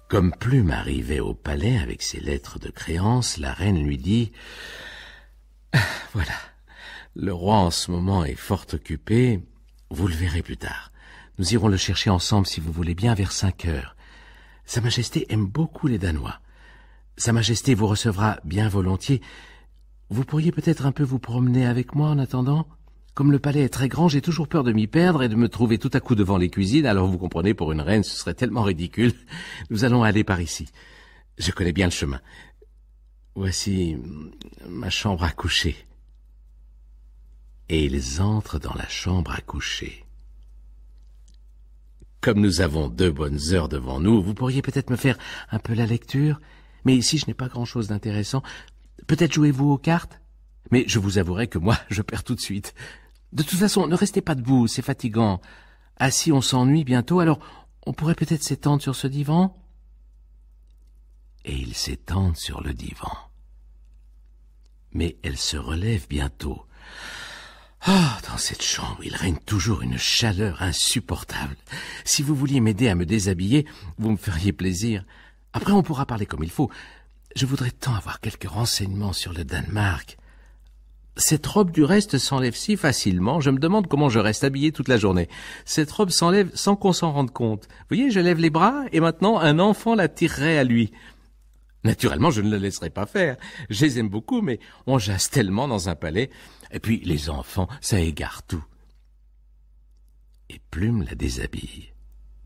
Comme Plume arrivait au palais avec ses lettres de créance, la reine lui dit « Voilà, le roi en ce moment est fort occupé, vous le verrez plus tard. Nous irons le chercher ensemble si vous voulez bien vers 5 heures. Sa Majesté aime beaucoup les Danois. Sa Majesté vous recevra bien volontiers. Vous pourriez peut-être un peu vous promener avec moi en attendant ? Comme le palais est très grand, j'ai toujours peur de m'y perdre et de me trouver tout à coup devant les cuisines, alors vous comprenez, pour une reine, ce serait tellement ridicule. Nous allons aller par ici. Je connais bien le chemin. Voici ma chambre à coucher. » Et ils entrent dans la chambre à coucher. « Comme nous avons 2 bonnes heures devant nous, vous pourriez peut-être me faire un peu la lecture. Mais ici, je n'ai pas grand-chose d'intéressant. Peut-être jouez-vous aux cartes ? Mais je vous avouerai que moi, je perds tout de suite. De toute façon, ne restez pas debout, c'est fatigant. Assis, on s'ennuie bientôt, alors on pourrait peut-être s'étendre sur ce divan ? » Et ils s'étendent sur le divan. Mais elle se relève bientôt. Ah, dans cette chambre, il règne toujours une chaleur insupportable. Si vous vouliez m'aider à me déshabiller, vous me feriez plaisir. Après, on pourra parler comme il faut. Je voudrais tant avoir quelques renseignements sur le Danemark. Cette robe, du reste, s'enlève si facilement, je me demande comment je reste habillé toute la journée. Cette robe s'enlève sans qu'on s'en rende compte. Vous voyez, je lève les bras, et maintenant, un enfant la tirerait à lui. Naturellement, je ne le laisserai pas faire. Je les aime beaucoup, mais on jase tellement dans un palais. Et puis, les enfants, ça égare tout. Et Plume la déshabille.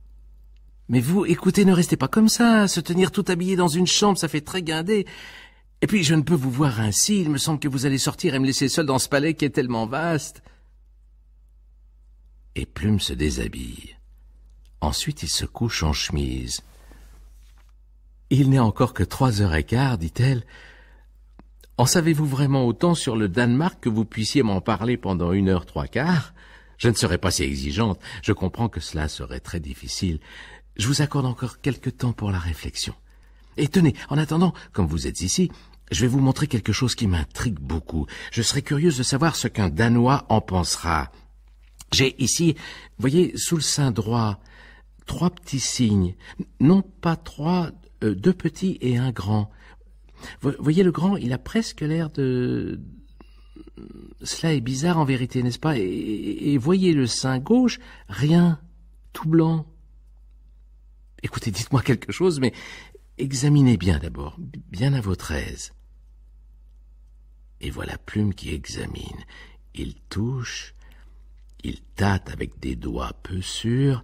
« Mais vous, écoutez, ne restez pas comme ça. Se tenir tout habillé dans une chambre, ça fait très guindé. Et puis, je ne peux vous voir ainsi. Il me semble que vous allez sortir et me laisser seul dans ce palais qui est tellement vaste. » Et Plume se déshabille. Ensuite, il se couche en chemise. « Il n'est encore que 3h15, dit-elle. En savez-vous vraiment autant sur le Danemark que vous puissiez m'en parler pendant 1h03 ? Je ne serai pas si exigeante. Je comprends que cela serait très difficile. Je vous accorde encore quelque temps pour la réflexion. Et tenez, en attendant, comme vous êtes ici, je vais vous montrer quelque chose qui m'intrigue beaucoup. Je serais curieuse de savoir ce qu'un Danois en pensera. J'ai ici, voyez, sous le sein droit, 3 petits signes. Non pas 3, 2 petits et un grand. Voyez le grand, il a presque l'air de... Cela est bizarre en vérité, n'est-ce pas ? Et voyez le sein gauche, rien, tout blanc. Écoutez, dites-moi quelque chose, mais examinez bien d'abord, bien à votre aise. Et voilà Plume qui examine. Il touche, il tâte avec des doigts peu sûrs,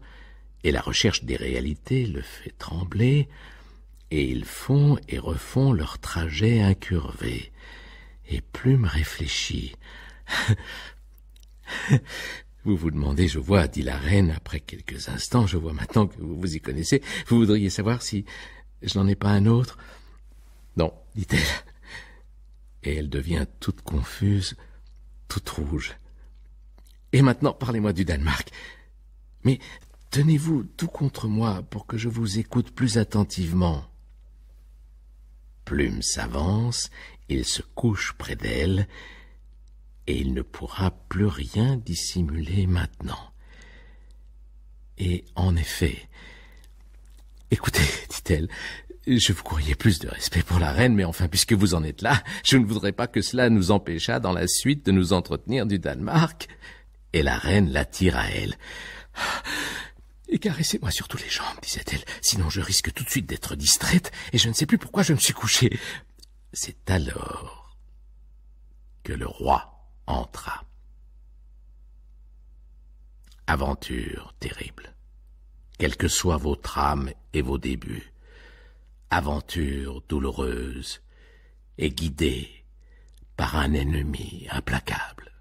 et la recherche des réalités le fait trembler, et ils font et refont leur trajet incurvé. Et Plume réfléchit. « Vous vous demandez, je vois, dit la reine, après quelques instants, je vois maintenant que vous vous y connaissez, vous voudriez savoir si je n'en ai pas un autre ? » ?»« Non, dit-elle. » Et elle devient toute confuse, toute rouge. « Et maintenant, parlez-moi du Danemark. Mais tenez-vous tout contre moi pour que je vous écoute plus attentivement. » Plume s'avance, il se couche près d'elle, et il ne pourra plus rien dissimuler maintenant. Et en effet, « Écoutez, dit-elle, je vous croyais plus de respect pour la reine, mais enfin, puisque vous en êtes là, je ne voudrais pas que cela nous empêchât dans la suite de nous entretenir du Danemark. » Et la reine l'attire à elle. « Et caressez-moi sur tous les jambes, disait-elle, sinon je risque tout de suite d'être distraite, et je ne sais plus pourquoi je me suis couchée. » C'est alors que le roi entra. Aventure terrible, quelle que soit votre âme et vos débuts, aventure douloureuse et guidée par un ennemi implacable.